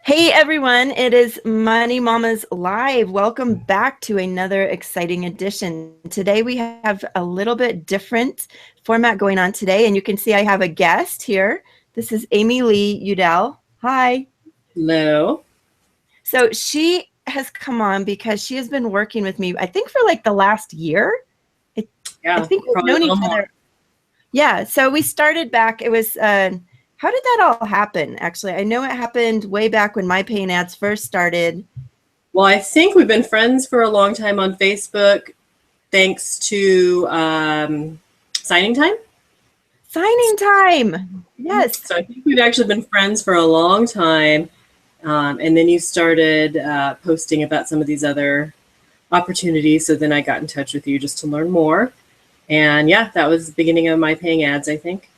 Hey everyone, it is Money Mamas Live. Welcome back to another exciting edition. Today we have a little bit different format going on today, and you can see I have a guest here. This is Amylee Udell. Hi. Hello. So she has come on because she has been working with me, I think for like the last year. I Yeah, think we've probably a known little each more. other. Yeah, so we started back. It was how did that all happen? Actually, I know it happened way back when my paying ads first started. Well, I think we've been friends for a long time on Facebook, thanks to signing time. Signing time. Yes. So I think we've actually been friends for a long time. And then you started posting about some of these other opportunities. So then I got in touch with you just to learn more. And yeah, that was the beginning of my paying ads, I think.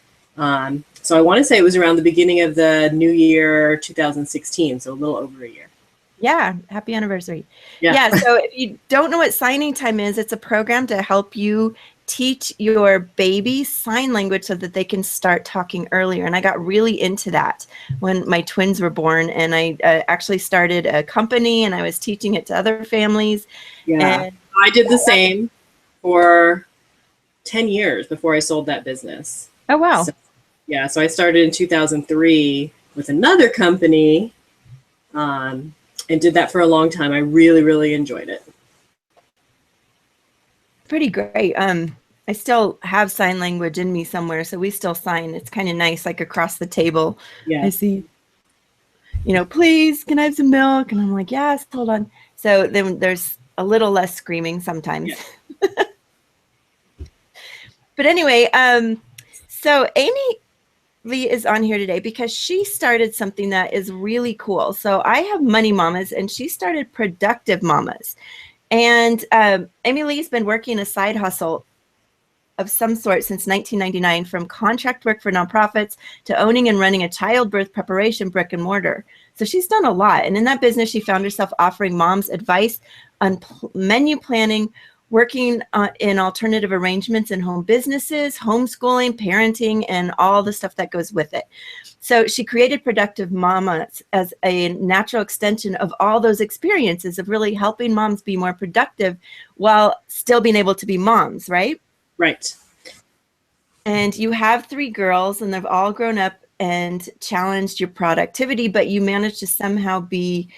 So I want to say it was around the beginning of the new year 2016, so a little over a year. Yeah. Happy anniversary. Yeah. Yeah. So if you don't know what signing time is, it's a program to help you teach your baby sign language so that they can start talking earlier. And I got really into that when my twins were born. And I actually started a company and I was teaching it to other families. Yeah, And I did the same for 10 years before I sold that business. oh, wow. So, yeah, so I started in 2003 with another company and did that for a long time. I really, really enjoyed it. Pretty great. I still have sign language in me somewhere, so we still sign. It's kind of nice, like across the table. I Yeah. see, please, can I have some milk? And I'm like, yes, hold on. So then there's a little less screaming sometimes. Yeah. But anyway, so Amy Lee is on here today because she started something that is really cool. So I have Money Mamas, and she started Productive Mamas. And Amylee's been working a side hustle of some sort since 1999, from contract work for nonprofits to owning and running a childbirth preparation brick and mortar. So she's done a lot. And in that business, she found herself offering moms advice on menu planning, working in alternative arrangements in home businesses, homeschooling, parenting, and all the stuff that goes with it. So she created Productive Mamas as a natural extension of all those experiences of really helping moms be more productive while still being able to be moms, right? Right. And you have three girls, and they've all grown up and challenged your productivity, but you managed to somehow be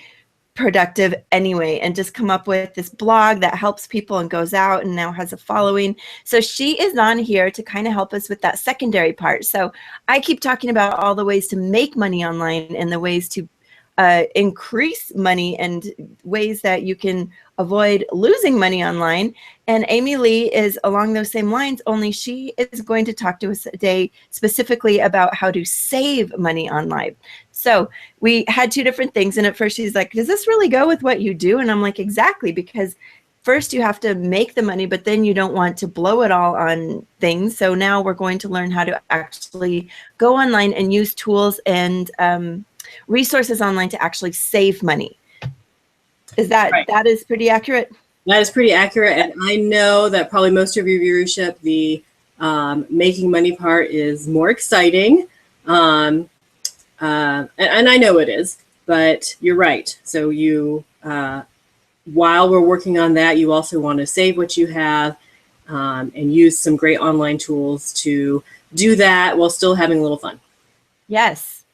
productive anyway and just come up with this blog that helps people and goes out and now has a following. So she is on here to kind of help us with that secondary part. So I keep talking about all the ways to make money online and the ways to increase money and ways that you can avoid losing money online. And Amylee is along those same lines, only she is going to talk to us today specifically about how to save money online. So we had two different things. And at first she's like, does this really go with what you do? And I'm like, exactly, because first you have to make the money, but then you don't want to blow it all on things. So now we're going to learn how to actually go online and use tools and resources online to actually save money. Is that Right. that is pretty accurate? That is pretty accurate. And I know that probably most of your viewership, the making money part is more exciting. And I know it is, but you're right. So you, while we're working on that, you also want to save what you have and use some great online tools to do that while still having a little fun. Yes.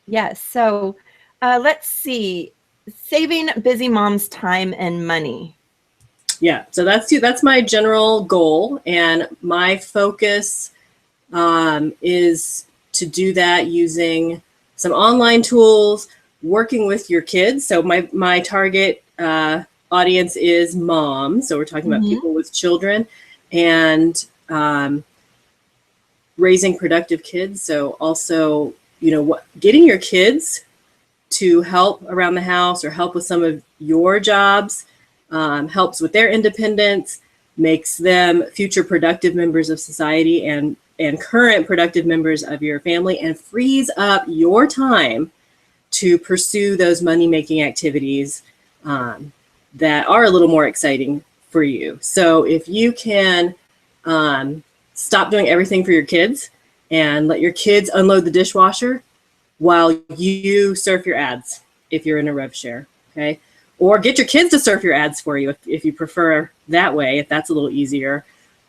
Yes. So let's see. Saving busy moms time and money. Yeah, so that's my general goal, and my focus is to do that using some online tools, working with your kids. So my target audience is moms. So we're talking about people with children and raising productive kids. So also, getting your kids to help around the house or help with some of your jobs helps with their independence, makes them future productive members of society and current productive members of your family, and frees up your time to pursue those money-making activities that are a little more exciting for you. So if you can stop doing everything for your kids and let your kids unload the dishwasher while you surf your ads, if you're in a rev share, okay? Or get your kids to surf your ads for you if you prefer that way, if that's a little easier.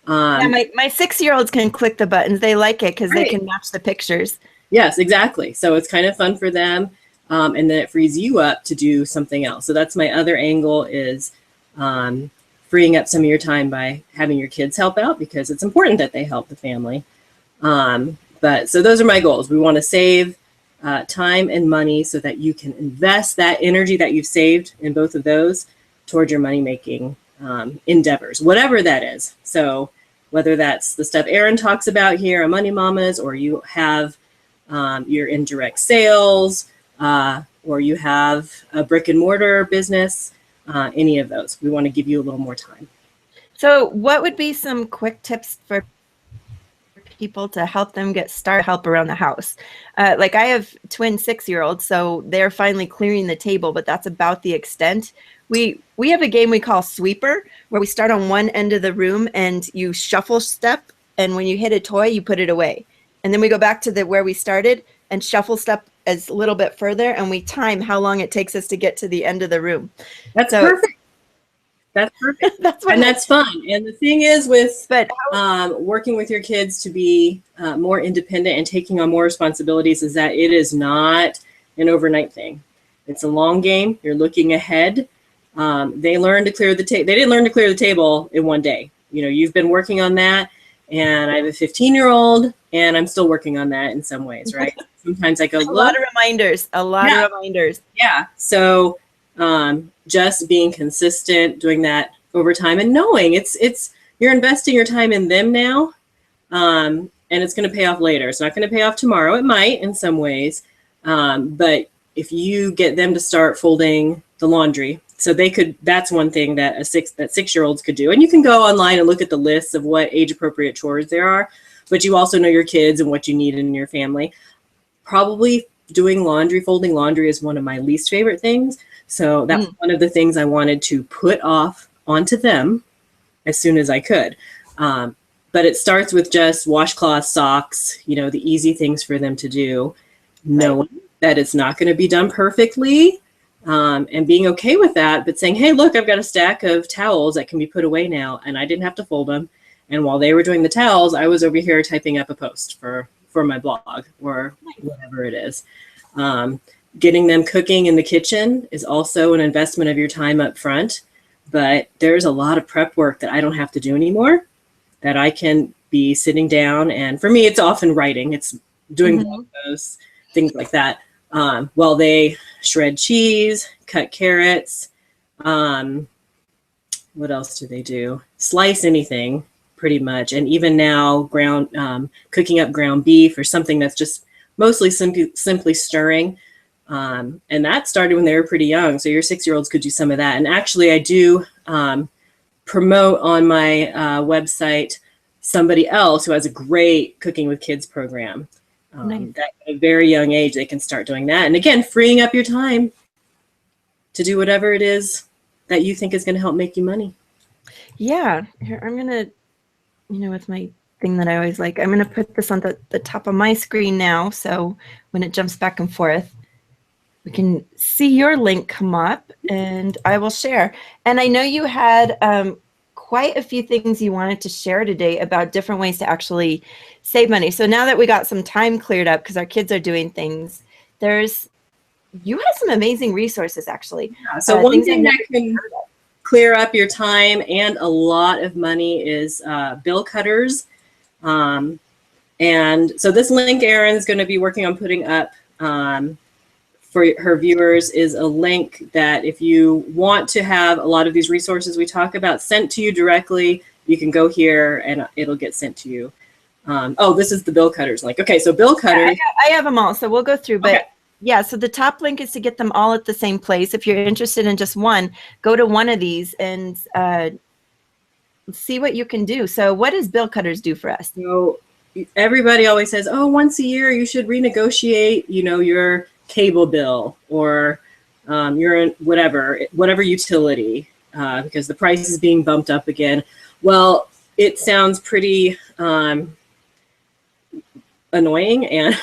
Yeah, my 6-year-olds can click the buttons. They like it because they Right. can match the pictures. Yes, exactly. So it's kind of fun for them. And then it frees you up to do something else. So that's my other angle, is freeing up some of your time by having your kids help out, because it's important that they help the family. But so those are my goals. We want to save time and money so that you can invest that energy that you've saved in both of those toward your money-making endeavors, whatever that is. So whether that's the stuff Erin talks about here on Money Mamas, or you have your indirect sales, or you have a brick and mortar business, any of those, we want to give you a little more time. So what would be some quick tips for people to help them get started, help around the house? Like I have twin 6-year-olds, so they're finally clearing the table, but that's about the extent. We have a game we call Sweeper, where we start on one end of the room and you shuffle step, and when you hit a toy, you put it away. And then we go back to where we started and shuffle step as a little bit further, and we time how long it takes us to get to the end of the room. That's perfect. That's perfect. That's fun. And the thing is with working with your kids to be more independent and taking on more responsibilities is that it is not an overnight thing. It's a long game. You're looking ahead. They learn to clear the table. They didn't learn to clear the table in one day. You know, you've been working on that. And I have a 15-year-old, and I'm still working on that in some ways, right? Sometimes I go, a lot of reminders. Yeah. So just being consistent, doing that over time, and knowing it's you're investing your time in them now, and it's going to pay off later. It's not going to pay off tomorrow. It might in some ways, but if you get them to start folding the laundry, so they could, that's one thing that 6-year-olds could do. And you can go online and look at the lists of what age appropriate chores there are, but you also know your kids and what you need in your family. Probably doing laundry, folding laundry is one of my least favorite things. So that's one of the things I wanted to put off onto them as soon as I could. But it starts with just washcloth, socks, you know, the easy things for them to do, knowing that it's not going to be done perfectly. And being okay with that, but saying, hey, look, I've got a stack of towels that can be put away now, and I didn't have to fold them. And while they were doing the towels, I was over here typing up a post for my blog or whatever it is. Getting them cooking in the kitchen is also an investment of your time up front, but there's a lot of prep work that I don't have to do anymore, that I can be sitting down. And for me, it's often writing. It's doing blog posts, things like that. While they shred cheese, cut carrots, what else do they do? Slice anything, pretty much. And even now, cooking up ground beef or something that's just mostly simply stirring. And that started when they were pretty young. So your 6-year-olds could do some of that. And actually, I do promote on my website somebody else who has a great Cooking with Kids program. That at a very young age, they can start doing that. And again, freeing up your time to do whatever it is that you think is going to help make you money. Yeah. Here, I'm going to, with my thing that I always like, I'm going to put this on the top of my screen now. So when it jumps back and forth, we can see your link come up and I will share. And I know you had quite a few things you wanted to share today about different ways to actually save money. So now that we got some time cleared up because our kids are doing things, you have some amazing resources actually. Yeah, so one thing that can clear up your time and a lot of money is bill cutters. And so this link Erin's going to be working on putting up for her viewers is a link that if you want to have a lot of these resources we talk about sent to you directly, you can go here and it'll get sent to you. This is the bill cutters link. Okay, so bill cutters. Yeah, I have them all, so we'll go through. But yeah, so the top link is to get them all at the same place. If you're interested in just one, go to one of these and see what you can do. So what does bill cutters do for us? So everybody always says, oh, once a year you should renegotiate, your cable bill or your whatever utility because the price is being bumped up again. Well, it sounds pretty annoying, and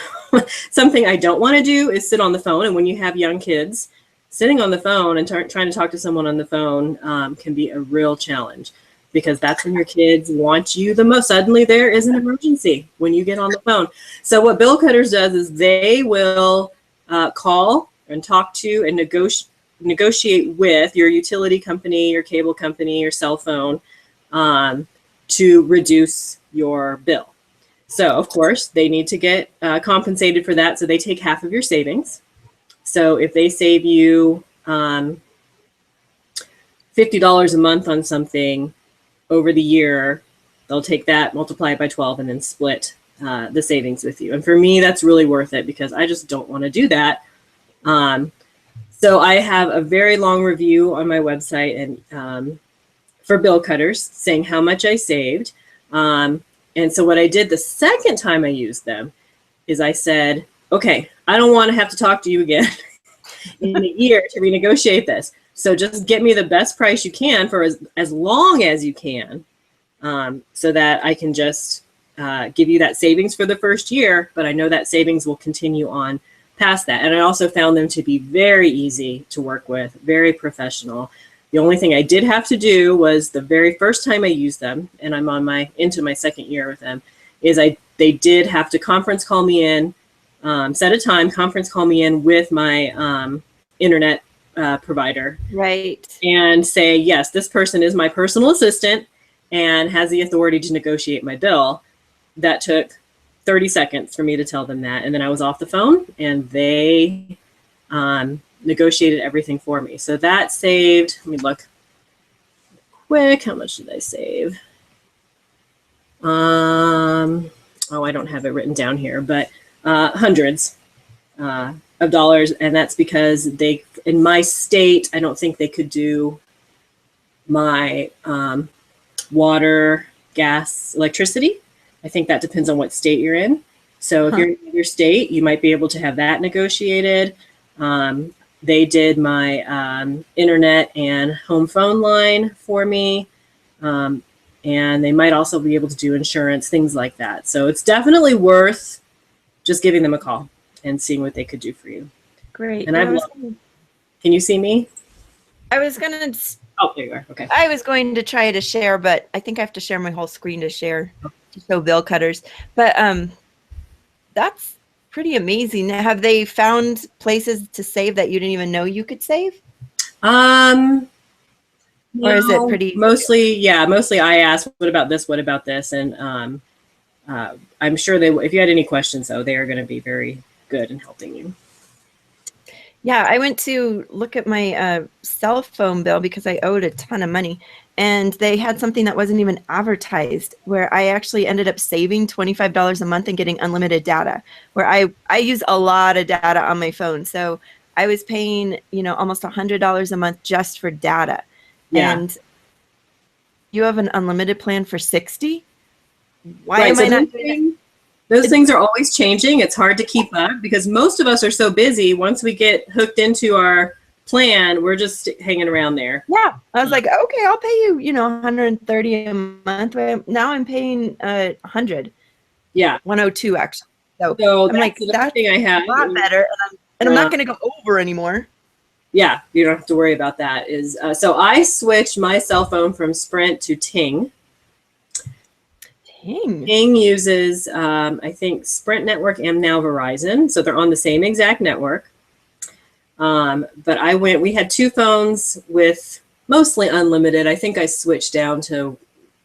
something I don't want to do is sit on the phone. And when you have young kids, sitting on the phone and trying to talk to someone on the phone can be a real challenge, because that's when your kids want you the most. Suddenly there is an emergency when you get on the phone. So what Bill Cutters does is they will call and talk to and negotiate with your utility company, your cable company, your cell phone to reduce your bill. So of course they need to get compensated for that. So they take half of your savings. So if they save you $50 a month on something over the year, they'll take that, multiply it by 12, and then split the savings with you. And for me, that's really worth it, because I just don't want to do that. So I have a very long review on my website and for Bill Cutters saying how much I saved. And so what I did the second time I used them is I said, okay, I don't want to have to talk to you again in a year to renegotiate this. So just get me the best price you can for as long as you can, so that I can just give you that savings for the first year, but I know that savings will continue on past that. And I also found them to be very easy to work with, very professional. The only thing I did have to do was the very first time I used them, and I'm on into my second year with them, is they did have to conference call me in, set a time, conference call me in with my internet provider. Right. And say, yes, this person is my personal assistant and has the authority to negotiate my bill. That took 30 seconds for me to tell them that. And then I was off the phone and they negotiated everything for me. So that saved, let me look quick. How much did I save? Oh, I don't have it written down here, but hundreds of dollars. And that's because in my state, I don't think they could do my water, gas, electricity. I think that depends on what state you're in. So if you're in your state, you might be able to have that negotiated. They did my internet and home phone line for me. And they might also be able to do insurance, things like that. So it's definitely worth just giving them a call and seeing what they could do for you. Great. And can you see me? I was going to. Oh, there you are. Okay. I was going to try to share, but I think I have to share my whole screen to share to show Bill Cutters. But that's pretty amazing. Have they found places to save that you didn't even know you could save? Or is it pretty? Mostly I asked, what about this? What about this? And I'm sure if you had any questions, though, they are going to be very good in helping you. Yeah, I went to look at my cell phone bill because I owed a ton of money, and they had something that wasn't even advertised where I actually ended up saving $25 a month and getting unlimited data, where I use a lot of data on my phone. So I was paying, almost $100 a month just for data. Yeah. And you have an unlimited plan for 60? Why right, am I not doing that? Those things are always changing. It's hard to keep up because most of us are so busy. Once we get hooked into our plan, we're just hanging around there. Yeah. I was like, okay, I'll pay you, $130 a month. Now I'm paying $100. Yeah. 102 actually. So I'm like, that's thing I have. a lot better. And I'm not going to go over anymore. Yeah, you don't have to worry about that. So I switched my cell phone from Sprint to Ting. Ting uses, I think, Sprint network and now Verizon. So they're on the same exact network. But we had two phones with mostly unlimited. I think I switched down to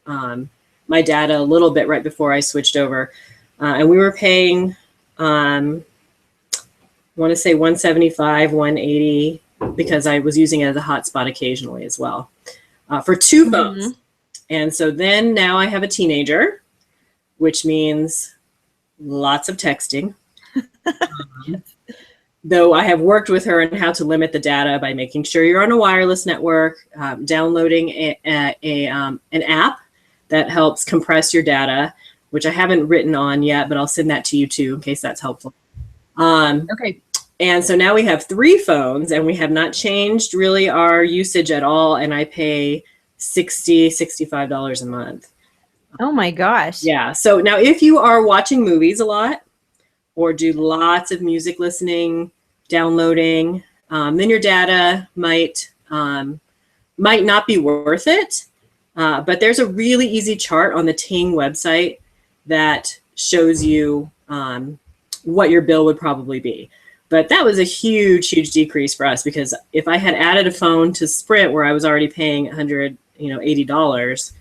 my data a little bit right before I switched over. And we were paying, I want to say $175, $180, because I was using it as a hotspot occasionally as well for two phones. And so then now I have a teenager, which means lots of texting. Though I have worked with her on how to limit the data by making sure you're on a wireless network, downloading an app that helps compress your data, which I haven't written on yet, but I'll send that to you too in case that's helpful. Okay. And so now we have 3 phones and we have not changed really our usage at all. And I pay $65 a month. Oh my gosh. Yeah. So now if you are watching movies a lot or do lots of music listening, downloading, then your data might not be worth it. But there's a really easy chart on the Ting website that shows you what your bill would probably be. But that was a huge, huge decrease for us, because if I had added a phone to Sprint where I was already paying $180,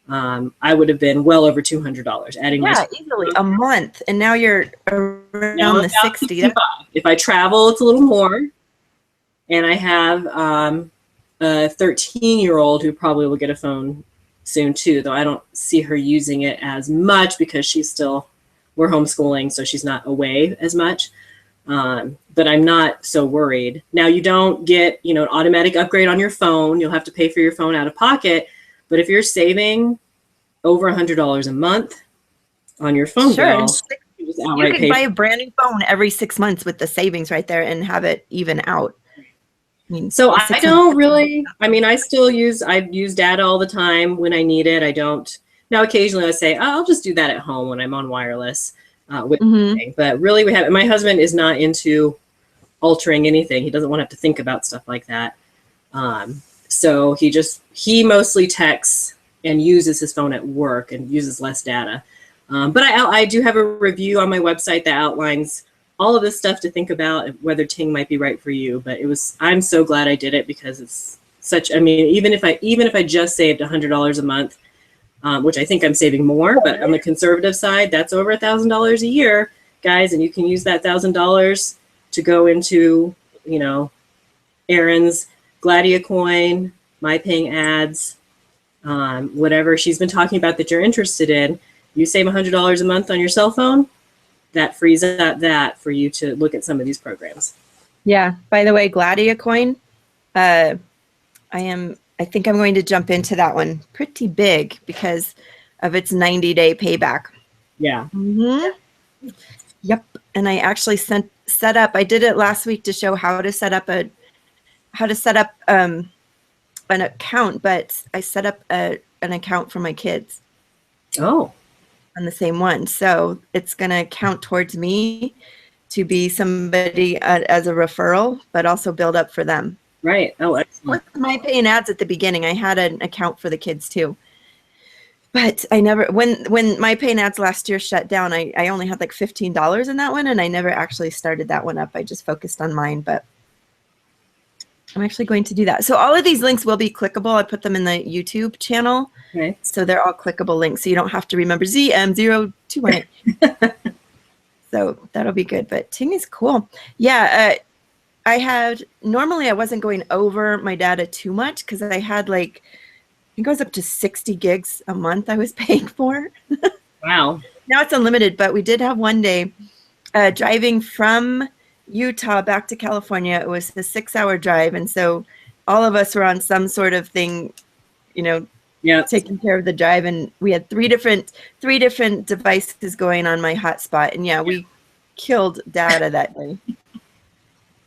I would have been well over $200 adding my easily a month, and now you're around now the 60. 65. If I travel, it's a little more, and I have a 13-year-old who probably will get a phone soon too, though I don't see her using it as much because we're homeschooling, so she's not away as much. But I'm not so worried. Now, you don't get, an automatic upgrade on your phone. You'll have to pay for your phone out of pocket. But if you're saving over $100 a month on your phone bill, you can buy a brand new phone every 6 months with the savings right there and have it even out. So I use data all the time when I need it. I don't. Now, occasionally I say, I'll just do that at home when I'm on wireless. But really, my husband is not into altering anything. He doesn't want to have to think about stuff like that. So he mostly texts and uses his phone at work and uses less data. But I do have a review on my website that outlines all of this stuff to think about, whether Ting might be right for you. But I'm so glad I did it, because it's even if I just saved $100 a month, which I think I'm saving more, but on the conservative side, that's over $1,000 a year, guys. And you can use that $1,000 to go into, Erin's Gladia coin, my paying ads, whatever she's been talking about that you're interested in. You save $100 a month on your cell phone, that frees up that for you to look at some of these programs. Yeah. By the way, Gladia coin, I think I'm going to jump into that one pretty big because of its 90-day payback. Yeah. Mm-hmm. Yep. And I actually set up. I did it last week to show how to set up an account, but I set up an account for my kids. Oh. On the same one, so it's going to count towards me to be somebody as a referral, but also build up for them. Right. Oh, excellent. With my paying ads at the beginning, I had an account for the kids too. But I never, when my paying ads last year shut down, I only had like $15 in that one, and I never actually started that one up. I just focused on mine, but I'm actually going to do that. So all of these links will be clickable. I put them in the YouTube channel. Okay. So they're all clickable links. So you don't have to remember ZM0218. So that'll be good. But Ting is cool. Yeah. Normally I wasn't going over my data too much because I had it goes up to 60 gigs a month I was paying for. Wow. Now it's unlimited, but we did have one day driving from Utah back to California. It was a 6-hour drive. And so all of us were on some sort of thing, taking care of the drive. And we had three different devices going on my hotspot. And we killed data that day.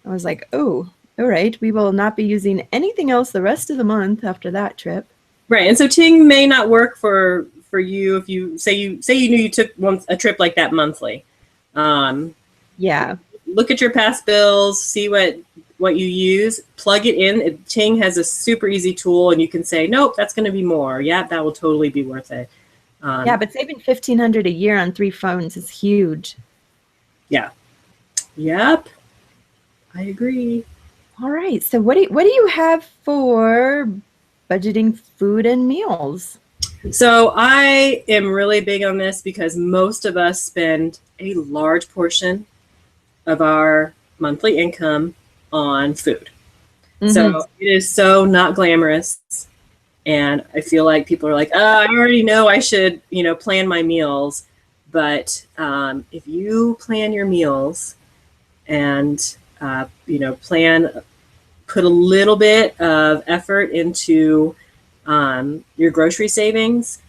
I was like, oh, all right. We will not be using anything else the rest of the month after that trip. Right. And so Ting may not work for you if you say you knew you took a trip like that monthly. Yeah. Look at your past bills, see what you use, plug it in. Ting has a super easy tool, and you can say, nope, that's going to be more. Yeah, that will totally be worth it. But saving $1,500 a year on 3 phones is huge. Yeah. Yep. I agree. All right. So what do you have for budgeting food and meals? So I am really big on this because most of us spend a large portion of our monthly income on food. Mm-hmm. So it is so not glamorous. And I feel like people are like, I already know I should, plan my meals. But if you plan your meals and, put a little bit of effort into your grocery savings,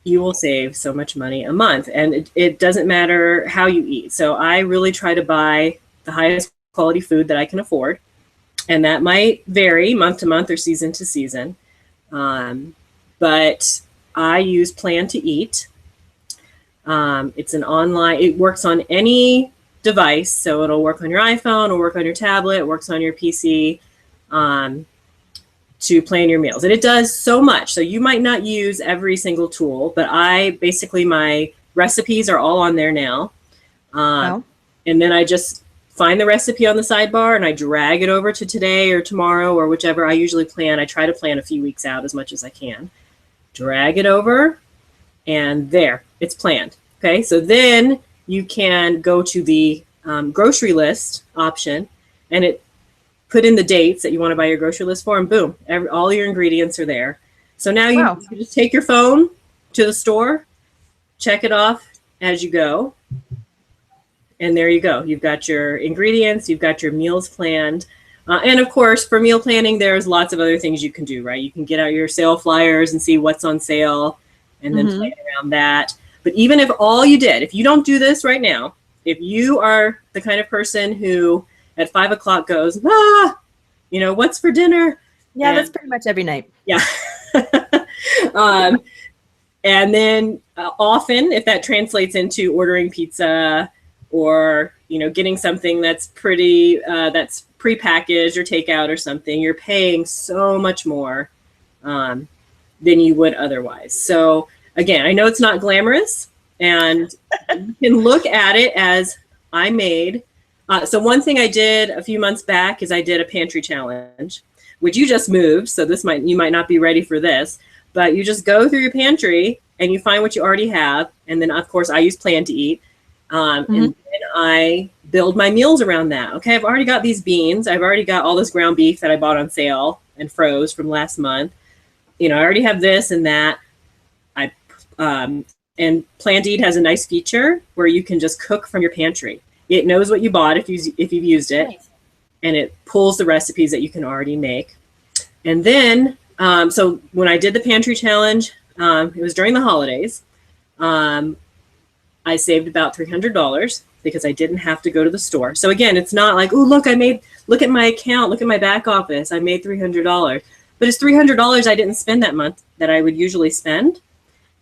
you will save so much money a month. And it doesn't matter how you eat. So I really try to buy the highest quality food that I can afford. And that might vary month to month or season to season. But I use Plan to Eat. It's an online, it works on any device. So it'll work on your iPhone, it'll work on your tablet, it works on your PC to plan your meals. And it does so much. So you might not use every single tool, but my recipes are all on there now. Wow. And then I just find the recipe on the sidebar and I drag it over to today or tomorrow or whichever I usually plan. I try to plan a few weeks out as much as I can. Drag it over and there, it's planned. Okay, so then you can go to the grocery list option and it put in the dates that you want to buy your grocery list for, and boom, all your ingredients are there. So now you just take your phone to the store, check it off as you go, and there you go. You've got your ingredients, you've got your meals planned. And of course, for meal planning, there's lots of other things you can do, right? You can get out your sale flyers and see what's on sale and then plan around that. But even if all you did, if you don't do this right now, if you are the kind of person who at 5 o'clock goes, what's for dinner? Yeah, that's pretty much every night. Yeah. And then often, if that translates into ordering pizza or, getting something that's that's prepackaged or takeout or something, you're paying so much more than you would otherwise. So again, I know it's not glamorous, and you can look at it as I made. So one thing I did a few months back is I did a pantry challenge, which you just moved. So you might not be ready for this, but you just go through your pantry and you find what you already have. And then of course I use Plan to Eat. And then I build my meals around that. Okay, I've already got these beans. I've already got all this ground beef that I bought on sale and froze from last month. I already have this and that. And Plan to Eat has a nice feature where you can just cook from your pantry. It knows what you bought if you've used it, and it pulls the recipes that you can already make. And then, so when I did the pantry challenge, it was during the holidays. I saved about $300 because I didn't have to go to the store. So again, it's not like, oh, look at my account, look at my back office, I made $300. But it's $300 I didn't spend that month that I would usually spend.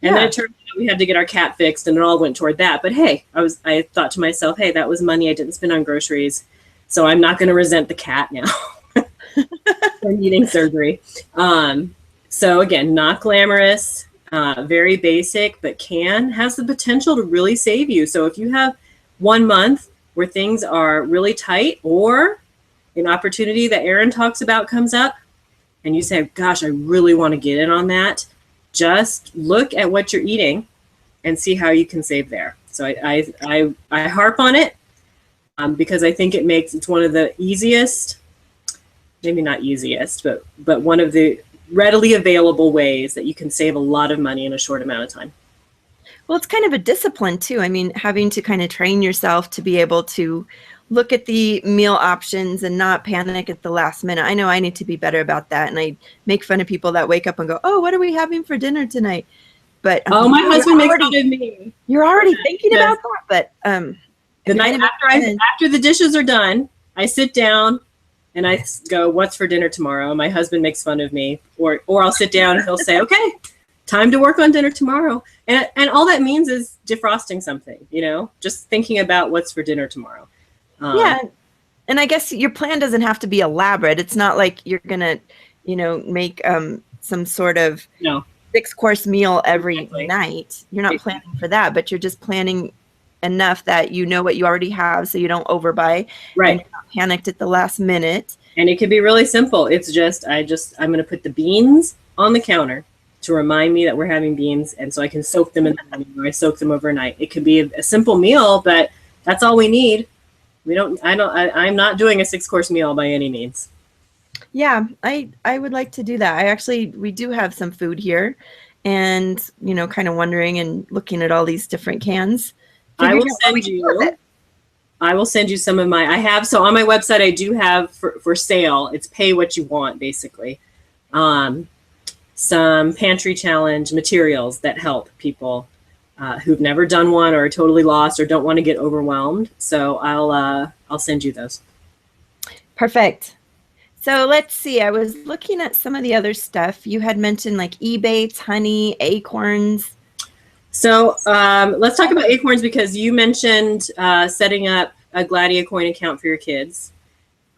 And then it turned out we had to get our cat fixed, and it all went toward that. But hey, I thought to myself, hey, that was money I didn't spend on groceries, so I'm not going to resent the cat now for needing surgery. So again, not glamorous, very basic, but has the potential to really save you. So if you have 1 month where things are really tight, or an opportunity that Erin talks about comes up, and you say, gosh, I really want to get in on that, just look at what you're eating and see how you can save there. So I harp on it because I think it's one of the easiest, maybe not easiest, but one of the readily available ways that you can save a lot of money in a short amount of time. Well, it's kind of a discipline too. I mean, having to kind of train yourself to be able to look at the meal options and not panic at the last minute. I know I need to be better about that. And I make fun of people that wake up and go, oh, what are we having for dinner tonight? But my husband makes fun of me. You're already thinking about that. But the night after the dishes are done, I sit down and I go, what's for dinner tomorrow? My husband makes fun of me, or I'll sit down and he'll say, okay, time to work on dinner tomorrow. And all that means is defrosting something, just thinking about what's for dinner tomorrow. Yeah. And I guess your plan doesn't have to be elaborate. It's not like you're going to, make some sort of 6-course meal every night. You're not planning for that, but you're just planning enough that you know what you already have so you don't overbuy. Right. And you're not panicked at the last minute. And it could be really simple. It's just, I'm going to put the beans on the counter to remind me that we're having beans. And so I can soak them in the morning, or I soak them overnight. It could be a simple meal, but that's all we need. I'm not doing a 6-course meal by any means. Yeah, I would like to do that. We do have some food here, and, kind of wondering and looking at all these different cans. I will send you some of so on my website, I do have for sale, it's pay what you want, basically. Some pantry challenge materials that help people who've never done one or are totally lost or don't want to get overwhelmed. So I'll send you those. Perfect. So let's see. I was looking at some of the other stuff. You had mentioned like Ebates, honey, acorns. So let's talk about acorns, because you mentioned setting up a Gladia coin account for your kids.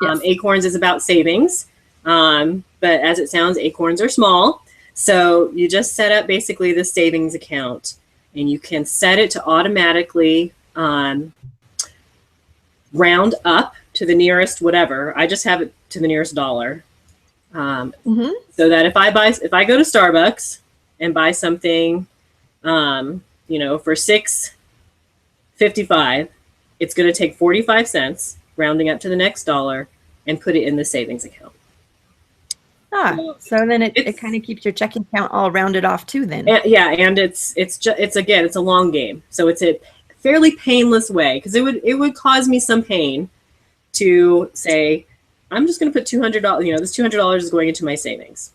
Yes. Acorns is about savings, but as it sounds, acorns are small. So you just set up basically the savings account, and you can set it to automatically round up to the nearest whatever. I just have it to the nearest dollar. So that if I go to Starbucks and buy something, for $6.55, it's going to take 45 cents, rounding up to the next dollar, and put it in the savings account. So then it kind of keeps your checking account all rounded off too then. And it's a long game. So it's a fairly painless way, because it would cause me some pain to say, I'm just going to put $200, this $200 is going into my savings.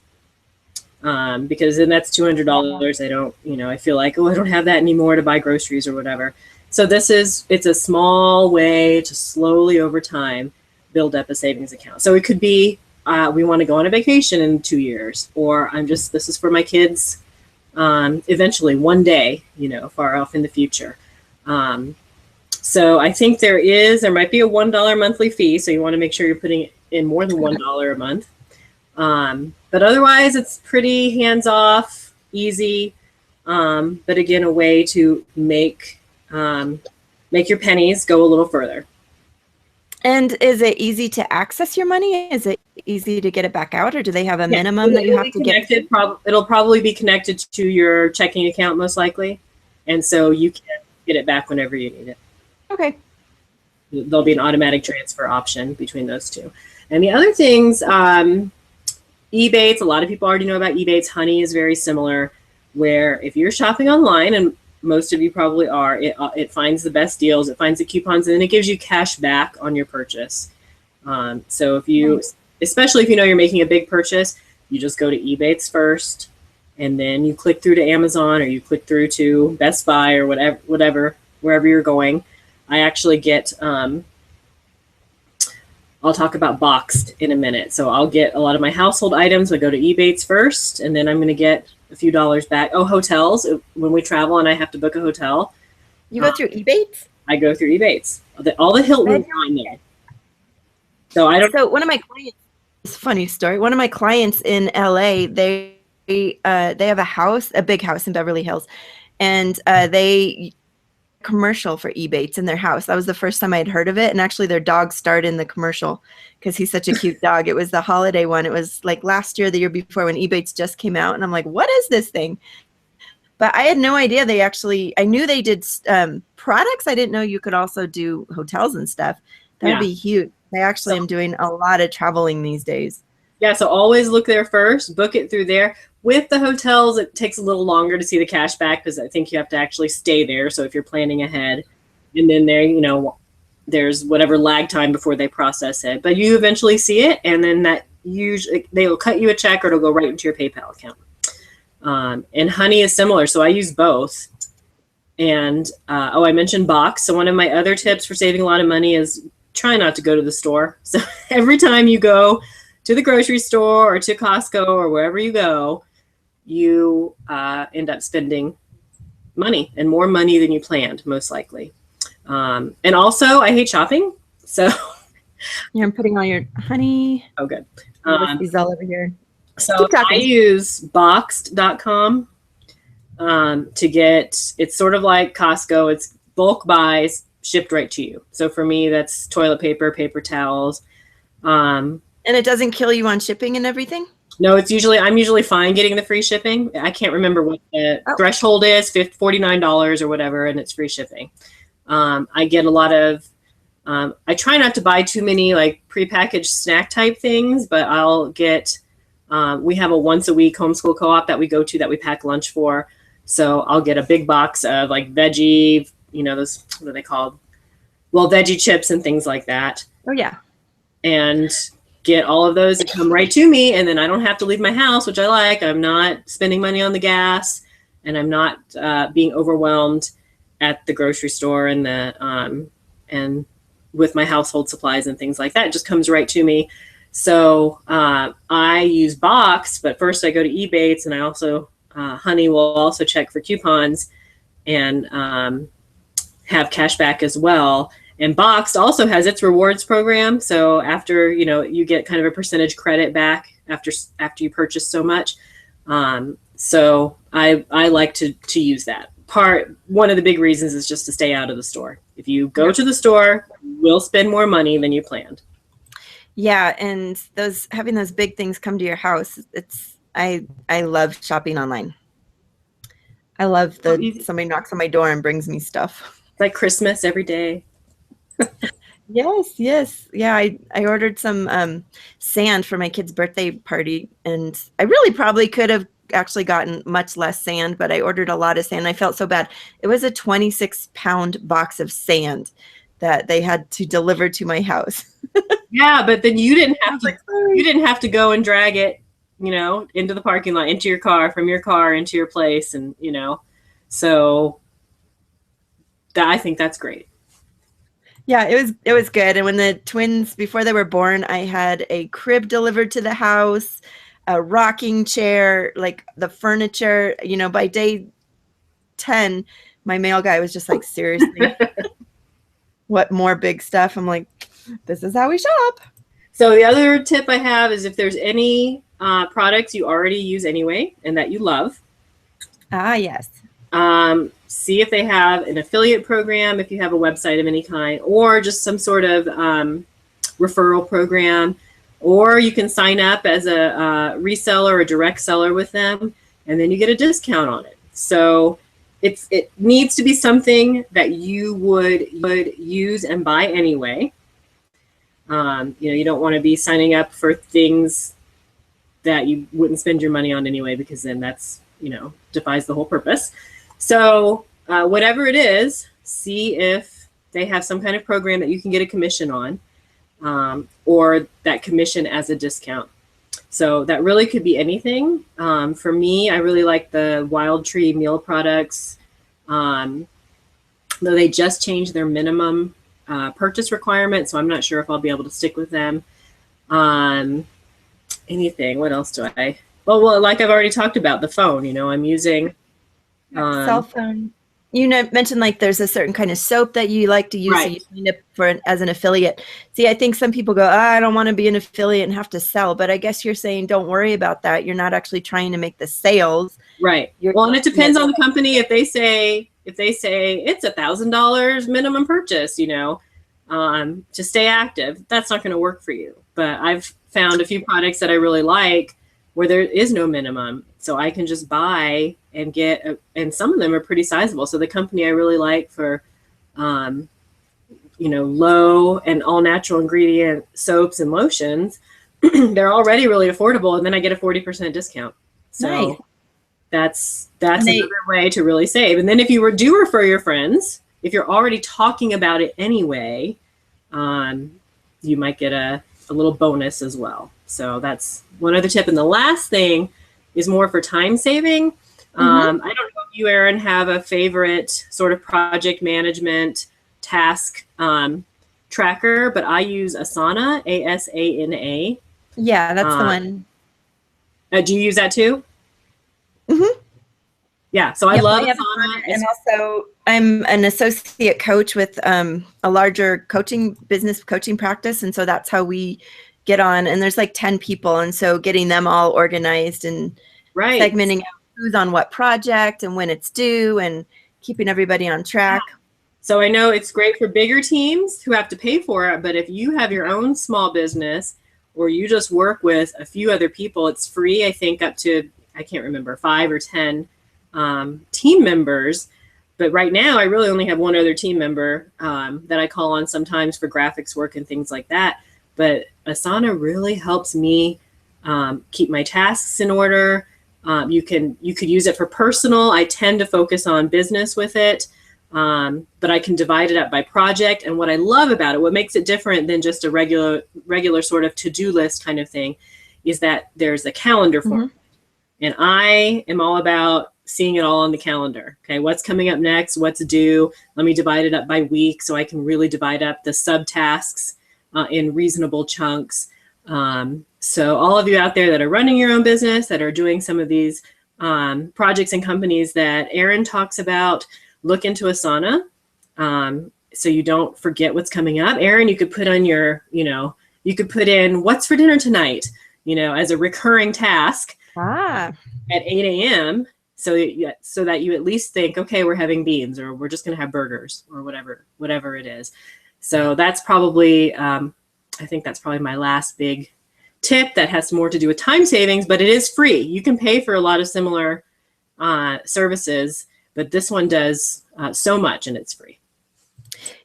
Because then that's $200. I don't, I feel like, I don't have that anymore to buy groceries or whatever. So it's a small way to slowly over time build up a savings account. So it could be, we want to go on a vacation in 2 years, or this is for my kids, eventually one day, far off in the future. So I think there might be a $1 monthly fee. So you want to make sure you're putting in more than $1 a month. But otherwise it's pretty hands-off, easy. But again, a way to make your pennies go a little further. And is it easy to access your money? Is it easy to get it back out, or do they have a minimum that you have to get? It'll probably be connected to your checking account most likely. And so you can get it back whenever you need it. Okay. There'll be an automatic transfer option between those two. And the other things, Ebates, a lot of people already know about Ebates. Honey is very similar, where if you're shopping online, and most of you probably are, it finds the best deals, it finds the coupons, and then it gives you cash back on your purchase. So especially if you know you're making a big purchase, you just go to Ebates first, and then you click through to Amazon, or you click through to Best Buy, or whatever, wherever you're going. I actually get, I'll talk about Boxed in a minute. So I'll get a lot of my household items. I go to Ebates first, and then I'm going to get a few dollars back. Oh, hotels. When we travel and I have to book a hotel. You go through Ebates? I go through Ebates. All the Hiltons are on there. So one of my clients, it's a funny story. One of my clients in LA, they have a big house in Beverly Hills, and they commercial for Ebates in their house. That was the first time I had heard of it, and actually their dog starred in the commercial because he's such a cute dog. It was the holiday one. It was like last year, the year before, when Ebates just came out, and I'm like, what is this thing? But I had no idea I knew they did products. I didn't know you could also do hotels and stuff. That'd be huge. I actually am doing a lot of traveling these days. Yeah, so always look there first, book it through there. With the hotels, it takes a little longer to see the cash back, because I think you have to actually stay there. So if you're planning ahead, and then there's whatever lag time before they process it, but you eventually see it, and then that usually they will cut you a check, or it'll go right into your PayPal account. And Honey is similar, so I use both. And I mentioned Box. So one of my other tips for saving a lot of money is try not to go to the store. So every time you go to the grocery store or to Costco or wherever you go, you end up spending money, and more money than you planned, most likely. And also, I hate shopping. So yeah, I'm putting all your Honey. Oh, good. These all over here. So I use Boxed.com to get, it's sort of like Costco. It's bulk buys shipped right to you. So for me, that's toilet paper, paper towels. And it doesn't kill you on shipping and everything? No, I'm usually fine getting the free shipping. I can't remember what the threshold is, $49 or whatever, and it's free shipping. I get a lot of, I try not to buy too many like prepackaged snack type things, but I'll get, we have a once a week homeschool co-op that we go to that we pack lunch for. So I'll get a big box of like veggie, those, what are they called? Well, veggie chips and things like that. Oh yeah. And get all of those that come right to me, and then I don't have to leave my house, which I like. I'm not spending money on the gas, and I'm not being overwhelmed at the grocery store and and with my household supplies and things like that. It just comes right to me. So I use Box, but first I go to Ebates, and I also Honey will also check for coupons and have cash back as well. And Boxed also has its rewards program. So after, you get kind of a percentage credit back after you purchase so much. So I like to use that. One of the big reasons is just to stay out of the store. If you go to the store, you will spend more money than you planned. Yeah, and having those big things come to your house, I love shopping online. I love somebody knocks on my door and brings me stuff. It's like Christmas every day. Yes. Yeah, I ordered some sand for my kid's birthday party, and I really probably could have actually gotten much less sand, but I ordered a lot of sand. I felt so bad. It was a 26-pound box of sand that they had to deliver to my house. Yeah, but then you didn't have to go and drag it, into the parking lot, into your car, from your car into your place, and so I think that's great. Yeah, it was good. And when the twins, before they were born, I had a crib delivered to the house, a rocking chair, like the furniture. By day 10, my mail guy was just like, seriously, what more big stuff? I'm like, this is how we shop. So the other tip I have is if there's any products you already use anyway and that you love. Yes. See if they have an affiliate program, if you have a website of any kind, or just some sort of referral program, or you can sign up as a reseller or direct seller with them, and then you get a discount on it. So it needs to be something that you would use and buy anyway. You don't want to be signing up for things that you wouldn't spend your money on anyway, because then that's, defies the whole purpose. So whatever it is, see if they have some kind of program that you can get a commission on, or that commission as a discount. So that really could be anything. For me, I really like the Wild Tree meal products. Though they just changed their minimum purchase requirement, so I'm not sure if I'll be able to stick with them. Anything, what else do I? Well, like I've already talked about, the phone, I'm using cell phone. You mentioned like there's a certain kind of soap that you like to use, right. So you signed up as an affiliate. See, I think some people go, I don't want to be an affiliate and have to sell, but I guess you're saying don't worry about that. You're not actually trying to make the sales. Right. Well, and it depends on the company. If they say it's $1,000 minimum purchase, to stay active, that's not going to work for you. But I've found a few products that I really like where there is no minimum. So I can just buy and get, and some of them are pretty sizable. So the company I really like for, low and all natural ingredient soaps and lotions, they're already really affordable. And then I get a 40% discount. So nice. That's another way to really save. And then if you do refer your friends, if you're already talking about it anyway, you might get a little bonus as well. So that's one other tip. And the last thing is more for time saving. I don't know if you, Erin, have a favorite sort of project management task tracker, but I use Asana, Asana. Yeah, that's the one. Do you use that too? Mm-hmm. Yeah, so I love Asana. And also, I'm an associate coach with a larger business coaching practice. And so that's how we get on. And there's like 10 people. And so getting them all organized and segmenting out who's on what project and when it's due and keeping everybody on track. So I know it's great for bigger teams who have to pay for it. But if you have your own small business or you just work with a few other people, it's free, I think, up to, I can't remember, 5 or 10 team members. But right now, I really only have one other team member that I call on sometimes for graphics work and things like that. But Asana really helps me keep my tasks in order. You could use it for personal. I tend to focus on business with it, but I can divide it up by project. And what I love about it, what makes it different than just a regular sort of to-do list kind of thing, is that there's a calendar form. And I am all about seeing it all on the calendar. Okay, what's coming up next? What's due? Let me divide it up by week so I can really divide up the subtasks in reasonable chunks. So all of you out there that are running your own business, that are doing some of these projects and companies that Erin talks about, look into Asana. so you don't forget what's coming up. Aaron, you could put on your, you could put in what's for dinner tonight, as a recurring task at 8 a.m. So that you at least think, okay, we're having beans, or we're just going to have burgers, or whatever it is. So that's probably, I think that's probably my last big tip that has more to do with time savings, but it is free. You can pay for a lot of similar services, but this one does so much, and it's free.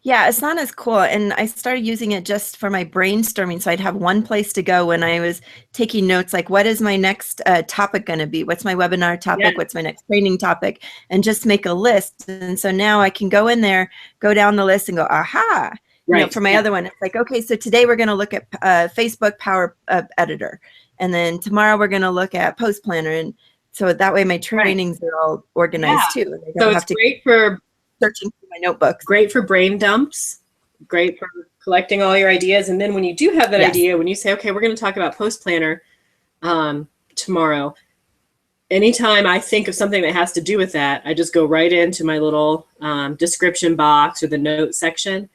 Yeah, Asana's cool. And I started using it just for my brainstorming. So I'd have one place to go when I was taking notes, like what is my next topic going to be? What's my webinar topic? Yeah. What's my next training topic? And just make a list. And so now I can go in there, go down the list and go, aha. Right. For my other one, it's like, okay, so today we're going to look at Facebook Power Editor. And then tomorrow we're going to look at Post Planner. And so that way my trainings are all organized too. And I don't have to great for searching through my notebooks. Great for brain dumps. Great for collecting all your ideas. And then when you do have that idea, when you say, okay, we're going to talk about Post Planner tomorrow, anytime I think of something that has to do with that, I just go right into my little description box or the note section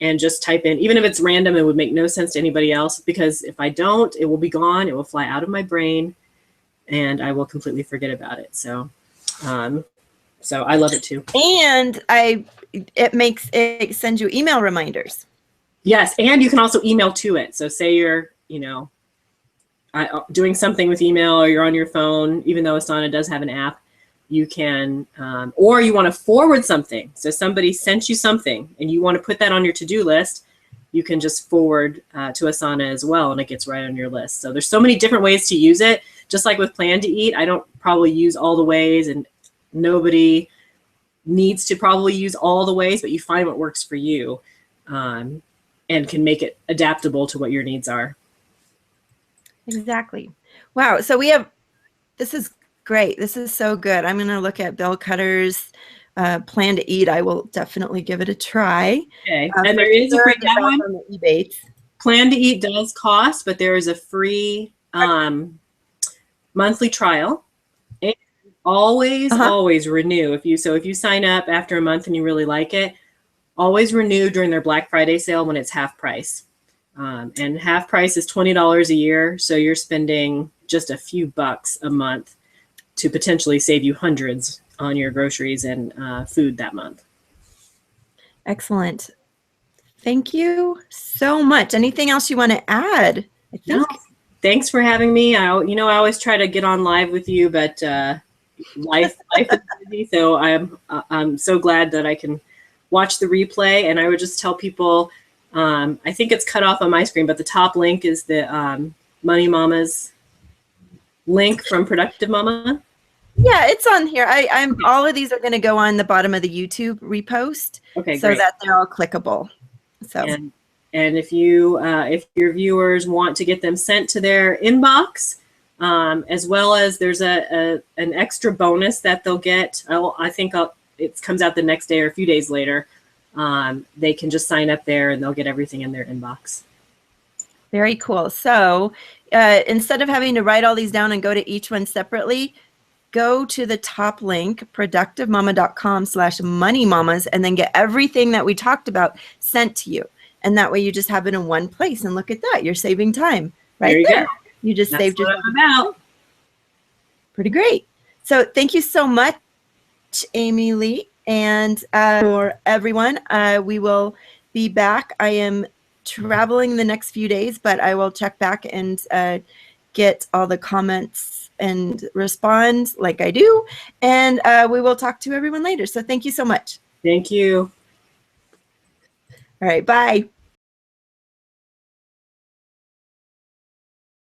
and just type in, even if it's random, it would make no sense to anybody else, because if I don't, it will be gone. It will fly out of my brain and I will completely forget about it. So I love it too. And it sends you email reminders. Yes, and you can also email to it. So say you're, doing something with email, or you're on your phone, even though Asana does have an app, you can, or you want to forward something. So somebody sent you something and you want to put that on your to-do list, you can just forward to Asana as well, and it gets right on your list. So there's so many different ways to use it. Just like with Plan to Eat, I don't probably use all the ways, and nobody needs to probably use all the ways, but you find what works for you and can make it adaptable to what your needs are. Exactly. Wow. So this is great. This is so good. I'm going to look at Bill Cutter's Plan to Eat. I will definitely give it a try. Okay. And there is a free one. Plan to Eat does cost, but there is a free monthly trial. And always renew. If you sign up after a month and you really like it, always renew during their Black Friday sale when it's half price. And half price is $20 a year. So you're spending just a few bucks a month to potentially save you hundreds on your groceries and food that month. Excellent. Thank you so much. Anything else you want to add? I think. No, thanks for having me. I always try to get on live with you, but life is busy. So I'm so glad that I can watch the replay. And I would just tell people, I think it's cut off on my screen, but the top link is the Money Mama's link from Productive Mama. Yeah, it's on here. I'm all of these are going to go on the bottom of the YouTube repost, so that they're all clickable. So, and if your viewers want to get them sent to their inbox, as well as there's an extra bonus that they'll get. It comes out the next day or a few days later. They can just sign up there and they'll get everything in their inbox. Very cool. So instead of having to write all these down and go to each one separately, go to the top link, productivemama.com/moneymamas, and then get everything that we talked about sent to you. And that way you just have it in one place. And look at that. You're saving time right there. You just saved yourself. About. Pretty great. So thank you so much, Amylee. And for everyone, we will be back. I am traveling the next few days, but I will check back and get all the comments and respond like I do. And we will talk to everyone later. So thank you so much. Thank you. All right. Bye.